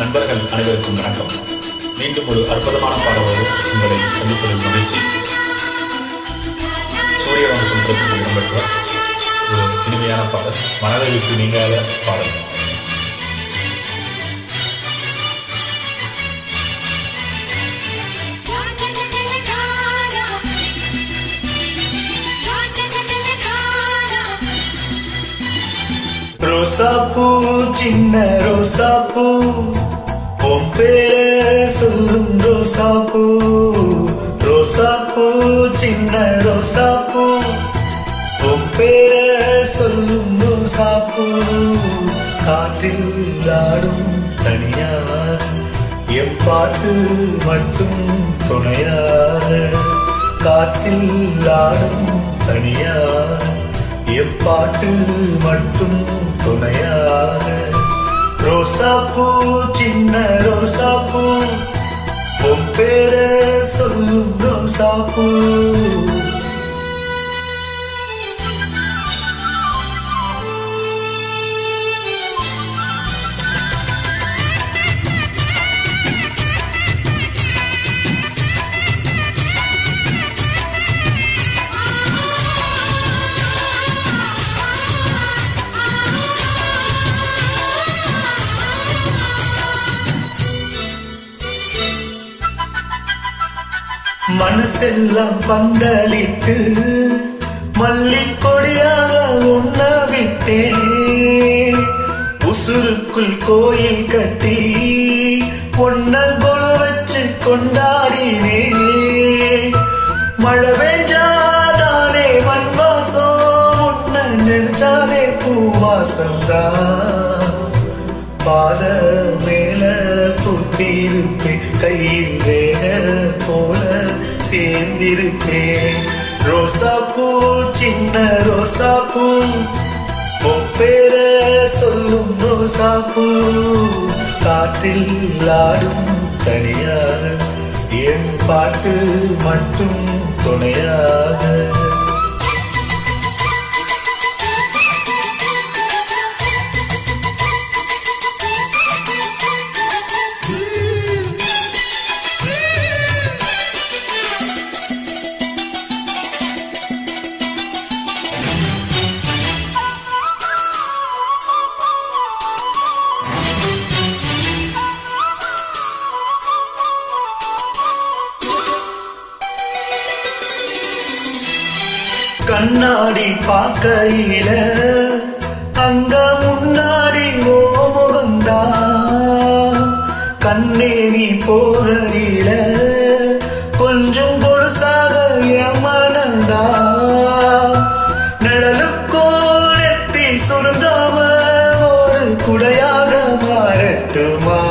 நண்பர்கள் அனைவருக்கும் வணக்கம். மீண்டும் ஒரு அற்புதமான பாடலோடு உங்களை சந்திப்பதில் மகிழ்ச்சி. சூரிய வம்சம் திரைப்படத்தில் இடம்பெற்ற ஒரு இனிமையான பாடல், மனதை விட்டு நீங்காத பாடல். ரோசாப்பூ சின்ன ரோசாப்பூ, உன் பேர சொல்லும் ரோசாப்பூ. ரோசாப்பூ சின்ன ரோசாப்பூ, உன் பேர சொல்லும் ரோசாப்பூ. காற்றில் ஆடும் தனியார், என் பாட்டு மட்டும் துணையார். காற்றில் ஆடும் தனியார், என் பாட்டு மட்டும் துணையாக. ரோசாப்பூ சின்ன ரோசாப்பூ, உன் பேர சொல்லும் ரோசாப்பூ. மனசெல்லாம் பந்தளித்து மல்லிக்கொடியாக உண்ண விட்டேன். உசுருக்குள் கோயில் கட்டி ஒன்ன கொலு வச்சு கொண்டாடினே. மழை பெஞ்சாதானே மண் வாசம், உன்ன நினைச்சாலே பூவாசம்தான். பாத மேல புத்திருப்பேன், கையில் ரேக போல சேர்ந்திருப்பேன். ரோசாப்பூ சின்ன ரோசாப்பூ, உன் பேர சொல்லும் ரோசாப்பூ. காற்றில் ஆடும் தனியாக, என் பாட்டு மட்டும் துணையாக. கண்ணாடி பார்க்கையில அங்க முன்னாடி ஓ முகந்தா. கண்ணே நீ போகையில கொஞ்சம் கொலுசாக என் மனந்தா. நிழலுக்கோ நெத்தி சுருங்காம ஒரு குடையாக மாறட்டுமா.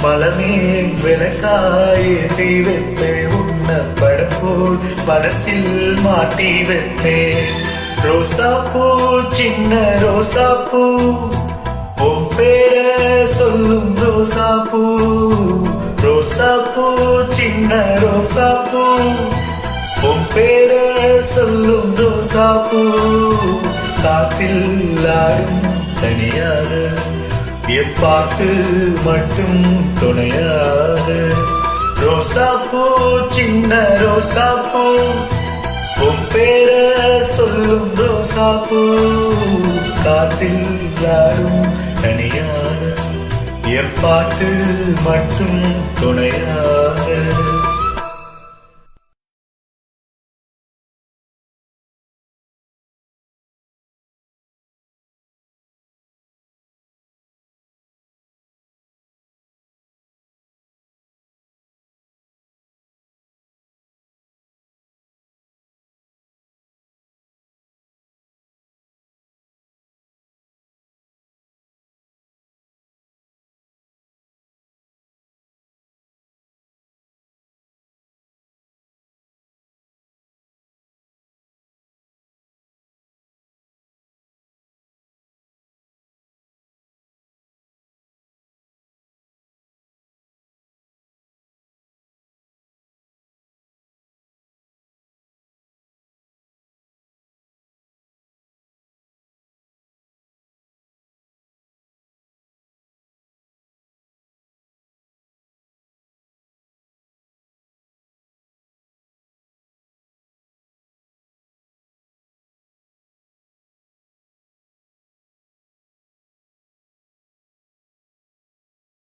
மலமேல் விளக்காயே தீ வைப்பே, உன்ன படப்போல் மனசில் மாட்டி வைப்பேன். ரோசாப்பூ சின்ன ரோசாப்பூ, உன் பேர சொல்லும் ரோசாப்பூ. ரோசாப்பூ சின்ன ரோசாப்பூ, உன் பேர சொல்லும் ரோசாப்பூ. காற்றில் ஆடும் தனியாக, என் பாட்டு மட்டும் துணையாக. ரோசாப்பூ சின்ன ரோசாப்பூ, உன் பேர சொல்லும் ரோசாப்பூ. காற்றில் ஆடும் தனியாக, என் பாட்டு மட்டும் துணையாக.